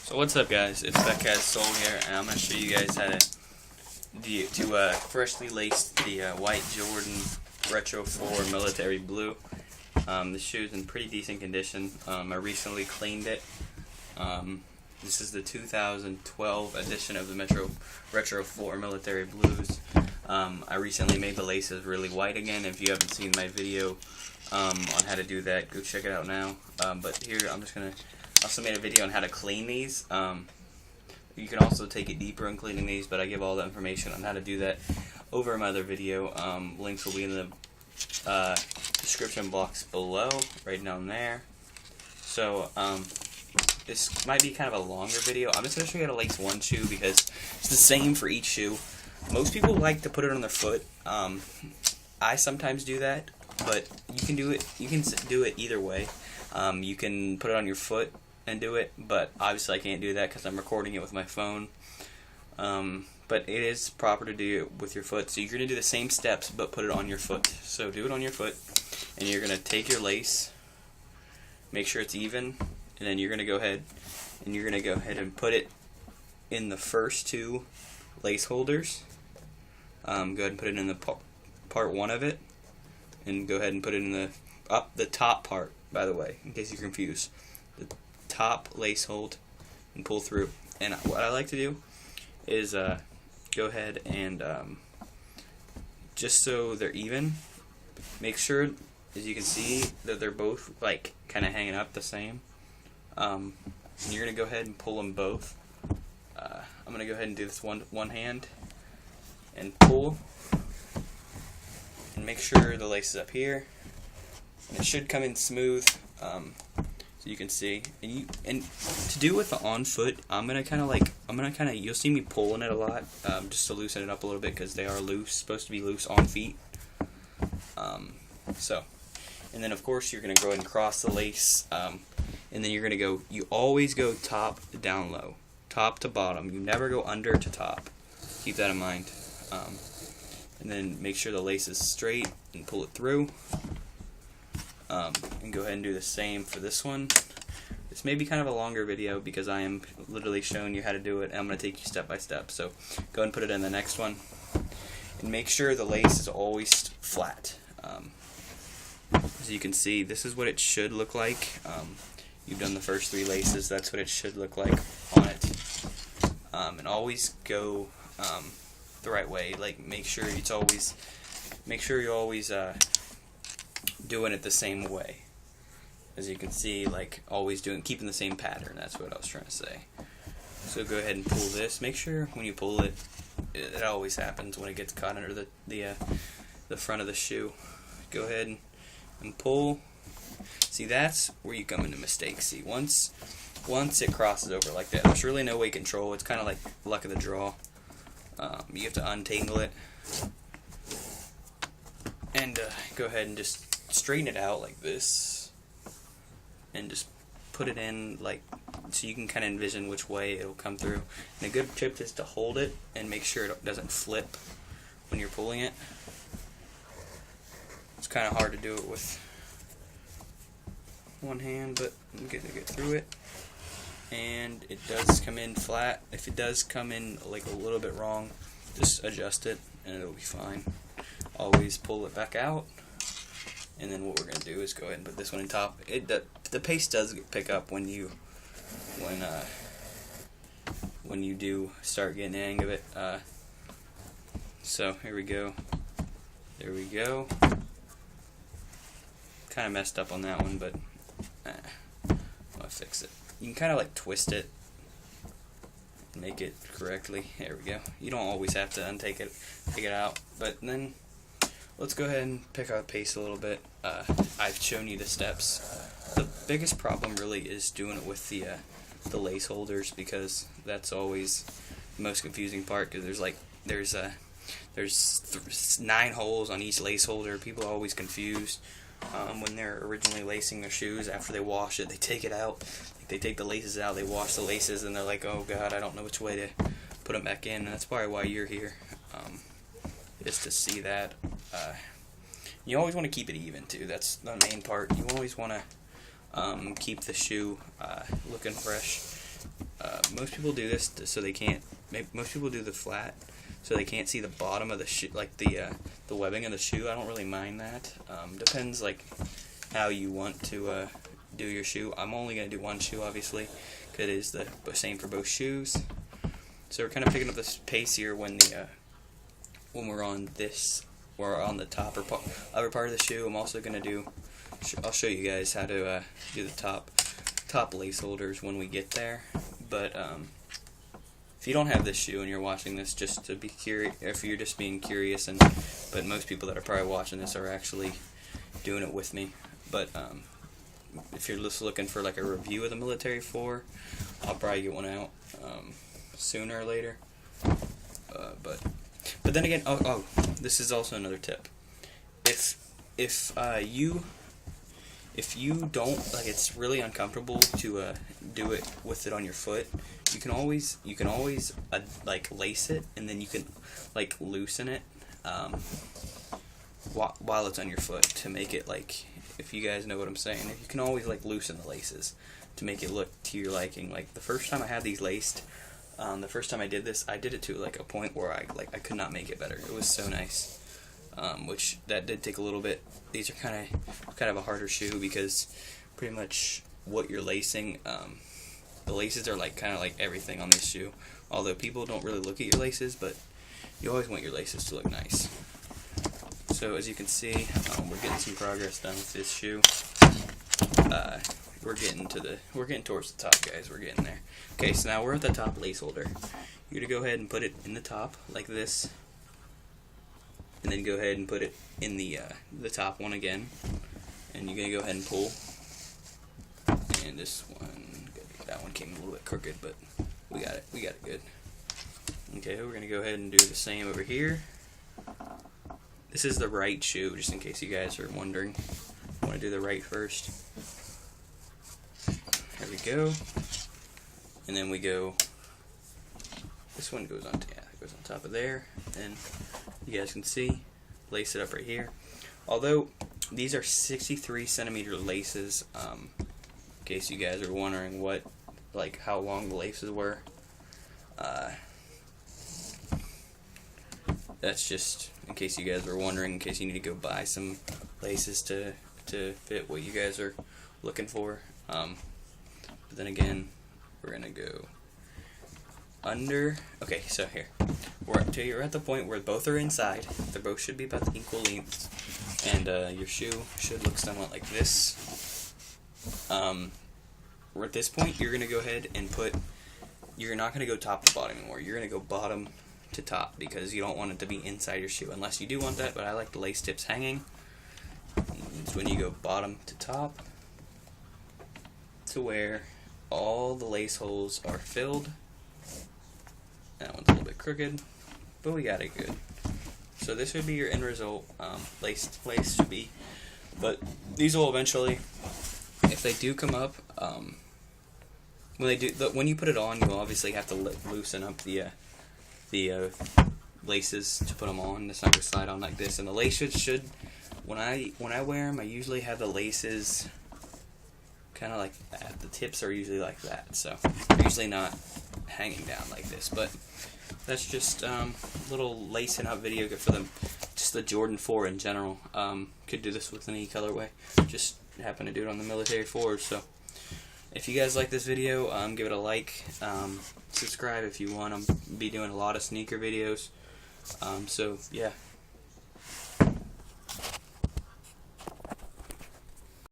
So what's up, guys? It's that guy's Soul here, and I'm going to show you guys how to freshly lace the white Jordan Retro 4 Military Blue. The shoe's in pretty decent condition. I recently cleaned it. This is the 2012 edition of the Retro 4 Military Blues. I recently made the laces really white again. If you haven't seen my video on how to do that, go check it out now. But here I'm just going to also made a video on how to clean these. You can also take it deeper in cleaning these, but I give all the information on how to do that over my other video. Links will be in the description box below, right down there. So this might be kind of a longer video. I'm just going to show you how to lace one shoe because it's the same for each shoe. Most people like to put it on their foot. I sometimes do that, but you can do it. You can do it either way. You can put it on your foot and do it, but obviously I can't do that because I'm recording it with my phone. But it is proper to do it with your foot. So you're going to do the same steps, but put it on your foot. So do it on your foot, and you're going to take your lace, make sure it's even, and then you're going to go ahead and put it in the first two lace holders. Go ahead and put it in the part one of it, and go ahead and put it in the top part, by the way, in case you're confused. The top lace hold and pull through. And what I like to do is go ahead and just so they're even, make sure, as you can see, that they're both like kind of hanging up the same. And you're going to go ahead and pull them both. I'm going to go ahead and do this one hand and pull, and make sure the lace is up here, and it should come in smooth. So you can see, and to do with the on foot, you'll see me pulling it a lot, just to loosen it up a little bit because they are loose, supposed to be loose on feet. And then of course you're going to go ahead and cross the lace, and then you're going to you always go top to down low, top to bottom. You never go under to top. Keep that in mind. And then make sure the lace is straight and pull it through. And go ahead and do the same for this one. This may be kind of a longer video because I am literally showing you how to do it, and I'm going to take you step by step. So go ahead and put it in the next one. And make sure the lace is always flat. As you can see, this is what it should look like. You've done the first three laces, that's what it should look like on it. And always go the right way. Like make sure you're always doing it the same way. As you can see, like always keeping the same pattern. That's what I was trying to say. So go ahead and pull this. Make sure when you pull it, it always happens when it gets caught under the front of the shoe. Go ahead and pull. See, that's where you come into mistakes. See, once it crosses over like that, there's really no way to control. It's kind of like luck of the draw. You have to untangle it and go ahead and just straighten it out like this, and just put it in like so you can kind of envision which way it'll come through. And a good tip is to hold it and make sure it doesn't flip when you're pulling it. It's kind of hard to do it with one hand, but I'm going to get through it. And it does come in flat. If it does come in like a little bit wrong, just adjust it and it'll be fine. Always pull it back out. And then what we're going to do is go ahead and put this one in top. The pace does pick up when you do start getting the hang of it. So here we go. There we go. Kind of messed up on that one, but I'm gonna fix it. You can kind of like twist it and make it correctly. There we go. You don't always have to take it out, but then let's go ahead and pick our pace a little bit. I've shown you the steps. The biggest problem really is doing it with the lace holders, because that's always the most confusing part, because there's 9 holes on each lace holder. People are always confused when they're originally lacing their shoes. After they wash it, they take it out. They take the laces out, they wash the laces, and they're like, oh god, I don't know which way to put them back in. And that's probably why you're here, is to see that. You always want to keep it even too. That's the main part. You always want to keep the shoe looking fresh. most people do this so they can't. Most people do the flat so they can't see the bottom of the shoe, like the webbing of the shoe. I don't really mind that. Depends like how you want to do your shoe. I'm only gonna do one shoe, obviously, because it is the same for both shoes. So we're kind of picking up this pace here when we're on this, or on the top or upper part of the shoe. I'm also gonna do. I'll show you guys how to do the top lace holders when we get there. But if you don't have this shoe and you're watching this, just to be curious, if you're just being curious, but most people that are probably watching this are actually doing it with me. But if you're just looking for like a review of the Military 4, I'll probably get one out sooner or later. But then again, this is also another tip. If you don't, like, it's really uncomfortable to do it with it on your foot, you can always like lace it, and then you can like loosen it while it's on your foot to make it, like, if you guys know what I'm saying, you can always like loosen the laces to make it look to your liking. Like the first time I had these laced, the first time I did this, I did it to like a point where I could not make it better. It was so nice. Which that did take a little bit. These are kind of a harder shoe because pretty much what you're lacing, the laces are like kind of like everything on this shoe. Although people don't really look at your laces, but you always want your laces to look nice. So as you can see, we're getting some progress done with this shoe. We're getting towards the top, guys. We're getting there. Okay, so now we're at the top lace holder. You're gonna go ahead and put it in the top like this. And then go ahead and put it in the top one again, and you're gonna go ahead and pull. And this one, that one came a little bit crooked, but we got it good. Okay, we're gonna go ahead and do the same over here. This is the right shoe, just in case you guys are wondering. I want to do the right first. There we go. And then we go. This one goes on. Yeah, it goes on top of there. And you guys can see, lace it up right here. Although these are 63 centimeter laces, in case you guys are wondering how long the laces were. That's just in case you guys were wondering, in case you need to go buy some laces to fit what you guys are looking for. But then again, we're gonna go under. Okay, so here you're at the point where both are inside. They both should be about the equal lengths, and your shoe should look somewhat like this. We're at this point, you're gonna go ahead and you're not gonna go top to bottom anymore. You're gonna go bottom to top because you don't want it to be inside your shoe, unless you do want that. But I like the lace tips hanging. It's when you go bottom to top to where all the lace holes are filled. That one's a little bit crooked, but we got it good. So this would be your end result. Lace should be, but these will eventually, if they do come up, when you put it on, you'll obviously have to loosen up the laces to put them on. It's not gonna slide on like this. And the laces should, when I wear them, I usually have the laces kind of like that. The tips are usually like that, so they're usually not hanging down like this. But that's just a little lacing up video for them. Just the Jordan 4 in general. Could do this with any colorway. Just happen to do it on the Military 4s. So if you guys like this video, give it a like. Subscribe if you want. I'll be doing a lot of sneaker videos. So yeah.